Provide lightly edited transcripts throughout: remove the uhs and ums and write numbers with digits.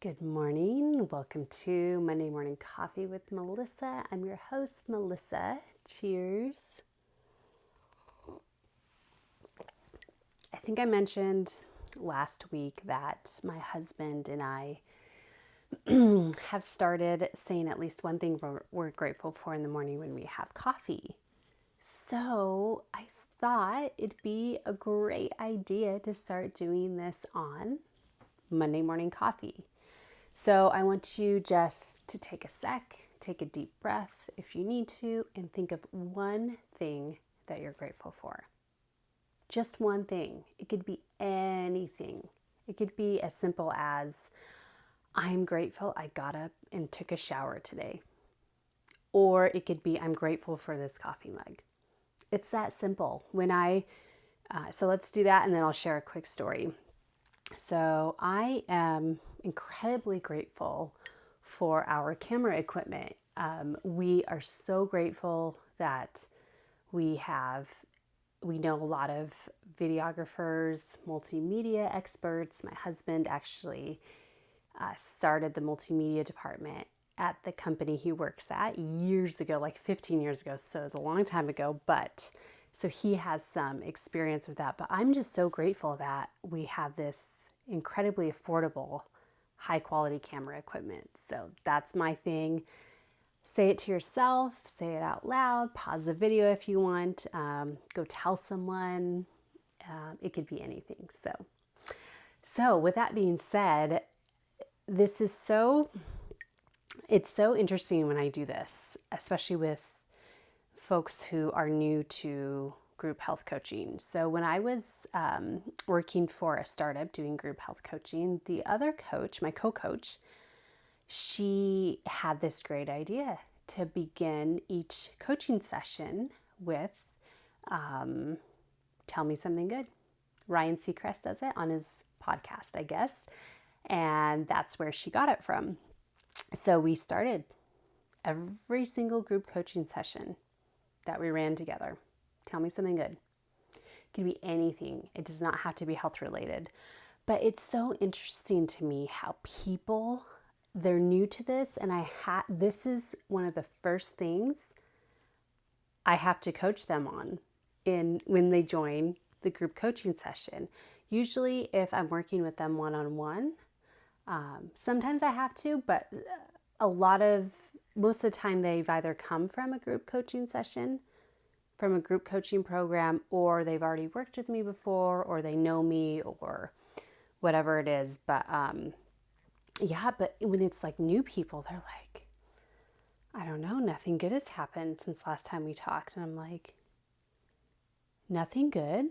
Good morning. Welcome to Monday Morning Coffee with Melissa. I'm your host, Melissa. Cheers. I think I mentioned last week that my husband and I have started saying at least one thing we're grateful for in the morning when we have coffee. So I thought it'd be a great idea to start doing this on Monday Morning Coffee. So I want you just to take a sec, take a deep breath if you need to, and think of one thing that you're grateful for. Just one thing. It could be anything. It could be as simple as, I'm grateful I got up and took a shower today. Or it could be, I'm grateful for this coffee mug. It's that simple. So let's do that, and then I'll share a quick story. So I am incredibly grateful for our camera equipment. We are so grateful that we know a lot of videographers, multimedia experts. My husband actually started the multimedia department at the company he works at years ago, like 15 years ago. So it was a long time ago, so he has some experience with that, but I'm just so grateful that we have this incredibly affordable, high quality camera equipment. So that's my thing. Say it to yourself, say it out loud, pause the video if you want, go tell someone. It could be anything. So with that being said, it's so interesting when I do this, especially with folks who are new to group health coaching. So when I was working for a startup doing group health coaching, the other coach, my co-coach, she had this great idea to begin each coaching session with tell me something good. Ryan Seacrest does it on his podcast, I guess. And that's where she got it from. So we started every single group coaching session that we ran together. Tell me something good. It can be anything. It does not have to be health related. But it's so interesting to me how people, they're new to this, and this is one of the first things I have to coach them on when they join the group coaching session. Usually if I'm working with them one-on-one, sometimes I have to, but most of the time they've either come from a group coaching session, from a group coaching program, or they've already worked with me before, or they know me, or whatever it is. But but when it's like new people, they're like, I don't know, nothing good has happened since last time we talked. And I'm like, nothing good?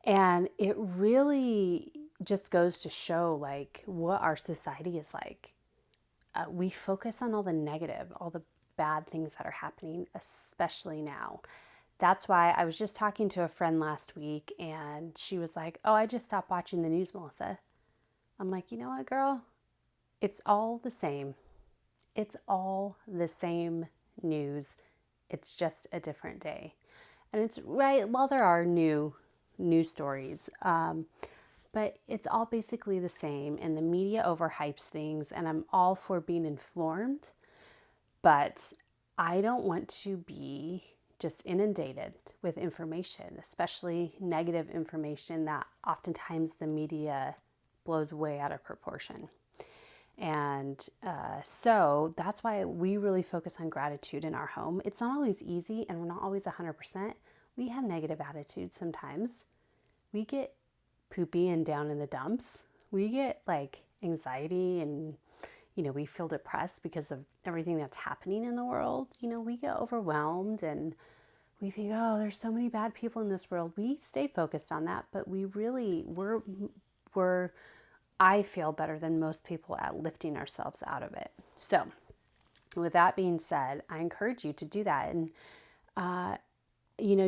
And it really just goes to show like what our society is like. We focus on all the negative, all the bad things that are happening, especially now. That's why I was just talking to a friend last week, and she was like, oh, I just stopped watching the news, Melissa. I'm like, you know what, girl? It's all the same. It's all the same news. It's just a different day. And it's right, well, there are new news stories, but it's all basically the same, and the media overhypes things, and I'm all for being informed, but I don't want to be just inundated with information, especially negative information that oftentimes the media blows way out of proportion. And so that's why we really focus on gratitude in our home. It's not always easy, and we're not always 100%. We have negative attitudes sometimes. We get poopy and down in the dumps. We get like anxiety, and we feel depressed because of everything that's happening in the world. We get overwhelmed, and we think, oh, there's so many bad people in this world. We stay focused on that, but I feel better than most people at lifting ourselves out of it. So with that being said, I encourage you to do that, and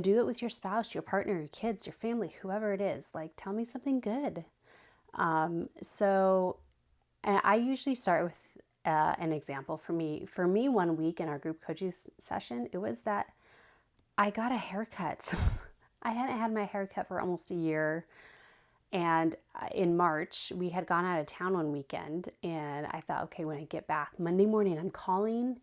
do it with your spouse, your partner, your kids, your family, whoever it is. Like, tell me something good. And I usually start with an example for me. For me, one week in our group coaching session, it was that I got a haircut. I hadn't had my haircut for almost a year, And in March, we had gone out of town one weekend, and I thought, okay, when I get back Monday morning, I'm calling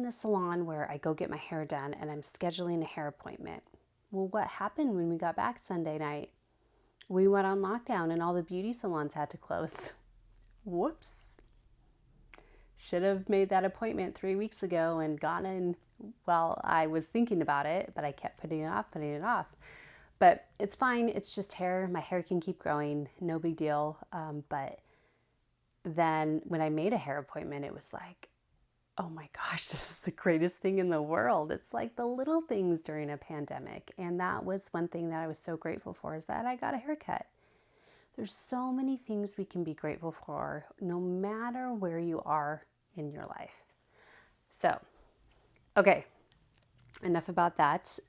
the salon where I go get my hair done, and I'm scheduling a hair appointment. Well, what happened when we got back Sunday night? We went on lockdown and all the beauty salons had to close. Whoops. Should have made that appointment 3 weeks ago and gone in while I was thinking about it, but I kept putting it off. But it's fine. It's just hair. My hair can keep growing. No big deal. But then when I made a hair appointment, it was like, oh my gosh, this is the greatest thing in the world. It's like the little things during a pandemic. And that was one thing that I was so grateful for, is that I got a haircut. There's so many things we can be grateful for, no matter where you are in your life. So, okay, enough about that.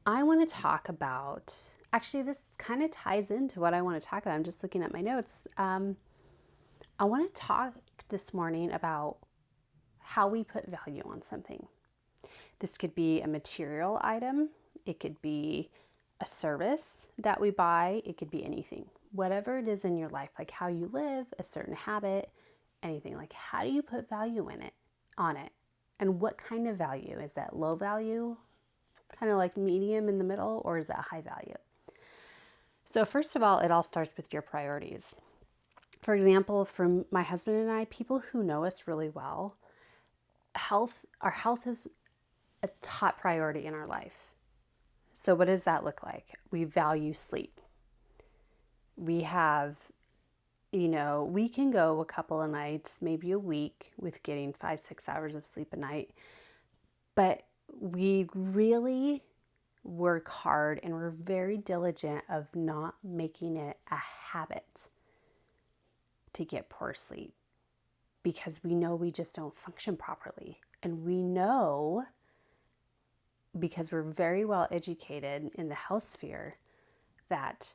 I want to talk about, actually, this kind of ties into what I want to talk about. I'm just looking at my notes. I want to talk this morning about how we put value on something. This could be a material item. It could be a service that we buy. It could be anything. Whatever it is in your life, like how you live, a certain habit, anything. Like, how do you put value on it? And what kind of value? Is that low value, kind of like medium in the middle, or is that high value? So first of all, it all starts with your priorities. For example, for my husband and I, people who know us really well, our health is a top priority in our life. So what does that look like? We value sleep. We have, we can go a couple of nights, maybe a week, with getting 5-6 hours of sleep a night. But we really work hard and we're very diligent of not making it a habit to get poor sleep, because we know we just don't function properly. And we know, because we're very well educated in the health sphere, that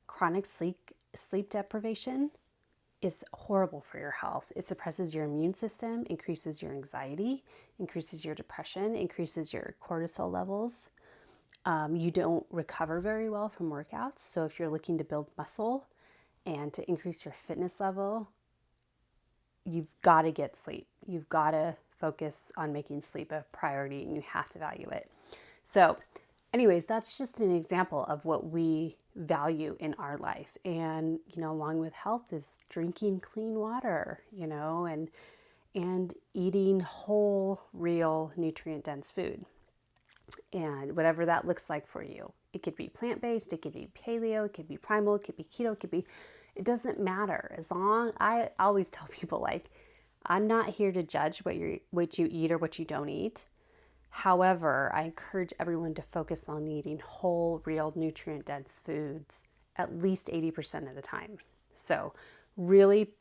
chronic sleep deprivation is horrible for your health. It suppresses your immune system, increases your anxiety, increases your depression, increases your cortisol levels. You don't recover very well from workouts. So if you're looking to build muscle and to increase your fitness level, you've got to get sleep. You've got to focus on making sleep a priority, and you have to value it. So anyways, that's just an example of what we value in our life. And, along with health is drinking clean water, and eating whole, real, nutrient-dense food. And whatever that looks like for you. It could be plant-based, it could be paleo, it could be primal, it could be keto, it doesn't matter. I always tell people, like, I'm not here to judge what you eat or what you don't eat. However, I encourage everyone to focus on eating whole, real, nutrient-dense foods at least 80% of the time. So really,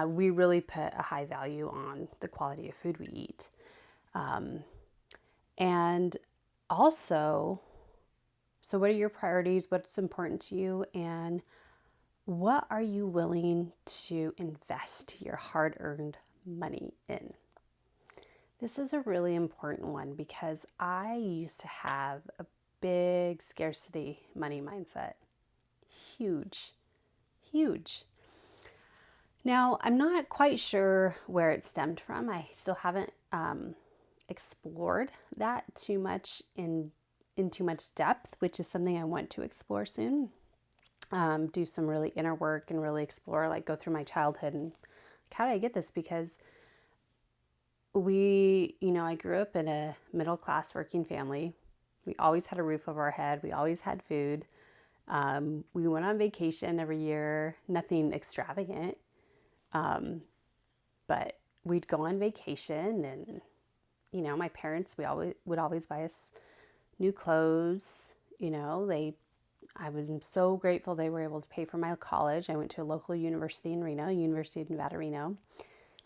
we really put a high value on the quality of food we eat. And also, so what are your priorities? What's important to you? And what are you willing to invest your hard-earned money in? This is a really important one, because I used to have a big scarcity money mindset. Huge. Now, I'm not quite sure where it stemmed from. I still haven't explored that too much in too much depth, which is something I want to explore soon. Do some really inner work and really explore, like go through my childhood and how did I get this? Because I grew up in a middle class working family. We always had a roof over our head. We always had food. We went on vacation every year, nothing extravagant. But we'd go on vacation, and, my parents, would always buy us new clothes. I was so grateful they were able to pay for my college. I went to a local university in Reno, University of Nevada, Reno.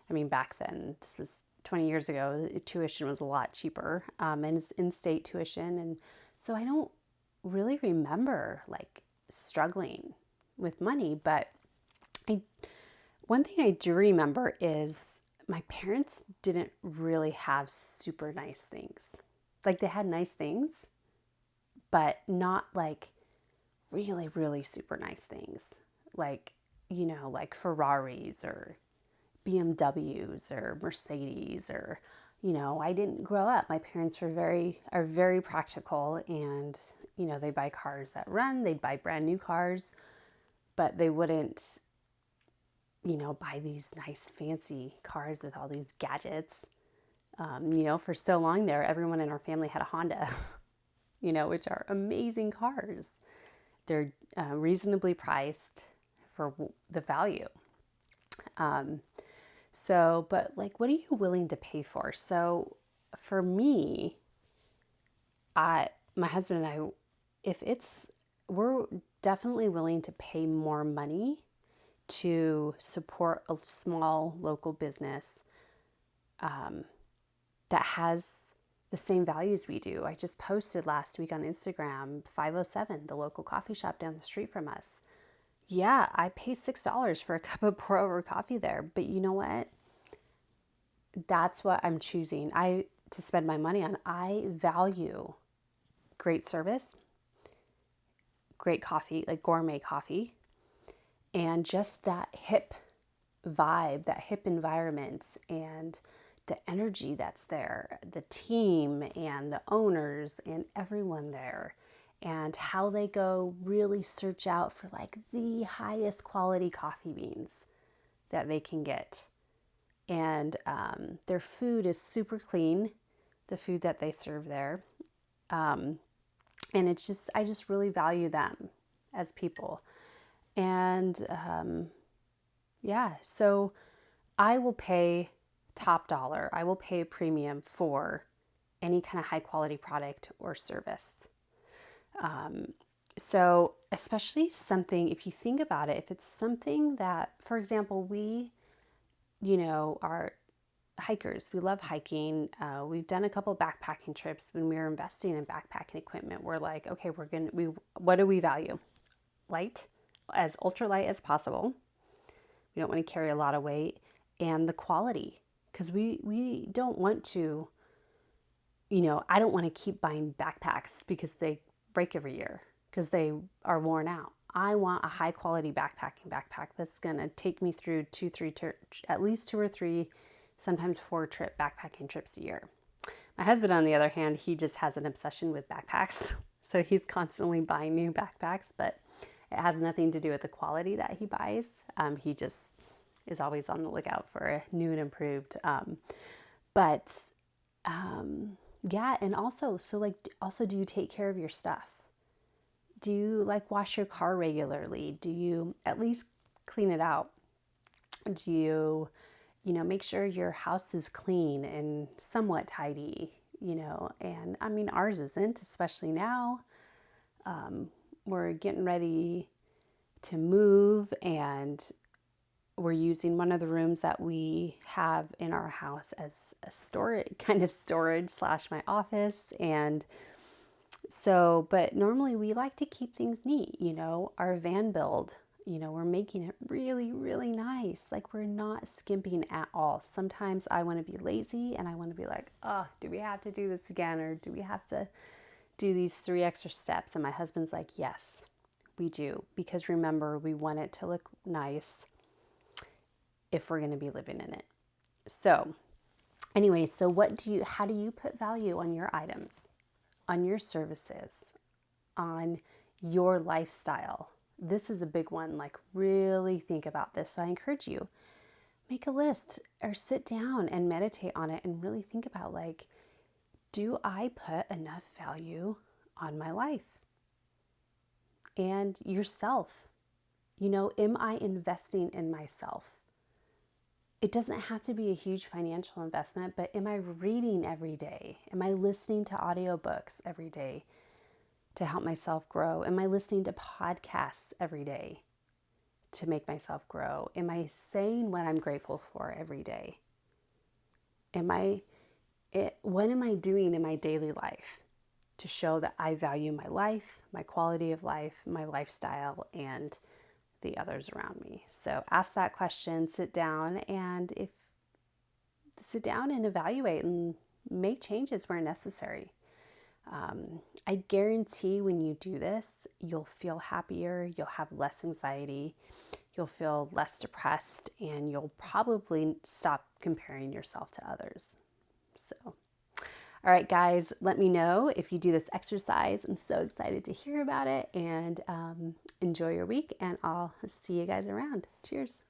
I mean, back then, this was 20 years ago, tuition was a lot cheaper, and it's in-state tuition. And so I don't really remember struggling with money, but one thing I do remember is my parents didn't really have super nice things. Like, they had nice things, but not really, really super nice things, like, like Ferraris or BMWs or Mercedes or, I didn't grow up. My parents are very practical, and, they buy cars that run, they'd buy brand new cars, but they wouldn't, buy these nice fancy cars with all these gadgets. For so long there, everyone in our family had a Honda, which are amazing cars. They're reasonably priced for the value. But like, what are you willing to pay for? So for me, my husband and I, we're definitely willing to pay more money to support a small local business that has the same values we do. I just posted last week on Instagram, 507, the local coffee shop down the street from us. Yeah, I pay $6 for a cup of pour over coffee there, but you know what? That's what I'm choosing to spend my money on. I value great service, great coffee, like gourmet coffee, and just that hip vibe, that hip environment, and the energy that's there, the team and the owners and everyone there, and how they go really search out for like the highest quality coffee beans that they can get. And their food is super clean, the food that they serve there. And I just really value them as people. And so I will pay top dollar. I will pay a premium for any kind of high quality product or service. So especially something, if you think about it, if it's something that, for example, we, are hikers. We love hiking. We've done a couple backpacking trips. When we were investing in backpacking equipment, we're like, okay, what do we value? Light, as ultralight as possible. We don't want to carry a lot of weight, and the quality, because we don't want to, I don't want to keep buying backpacks because they break every year because they are worn out. I want a high quality backpack that's going to take me through at least 2 or 3, sometimes 4 backpacking trips a year. My husband, on the other hand, he just has an obsession with backpacks. So he's constantly buying new backpacks, but it has nothing to do with the quality that he buys. He just is always on the lookout for a new and improved. And also, do you take care of your stuff? Do you wash your car regularly? Do you at least clean it out? Do you, make sure your house is clean and somewhat tidy, and I mean, ours isn't, especially now. We're getting ready to move, and we're using one of the rooms that we have in our house as a storage / my office. And so, but normally we like to keep things neat, our van build, we're making it really, really nice. Like, we're not skimping at all. Sometimes I want to be lazy and I want to be like, oh, do we have to do this again? Or do we have to do these 3 extra steps? And my husband's like, yes, we do. Because remember, we want it to look nice if we're going to be living in it. So anyway, how do you put value on your items, on your services, on your lifestyle? This is a big one. Like, really think about this. So I encourage you, make a list or sit down and meditate on it and really think about, like, do I put enough value on my life and yourself? Am I investing in myself? It doesn't have to be a huge financial investment, but am I reading every day? Am I listening to audiobooks every day to help myself grow? Am I listening to podcasts every day to make myself grow? Am I saying what I'm grateful for every day? What am I doing in my daily life to show that I value my life, my quality of life, my lifestyle, and the others around me? So ask that question, sit down and evaluate and make changes where necessary. I guarantee when you do this, you'll feel happier, you'll have less anxiety, you'll feel less depressed, and you'll probably stop comparing yourself to others. So, all right, guys, let me know if you do this exercise. I'm so excited to hear about it, and enjoy your week, and I'll see you guys around. Cheers.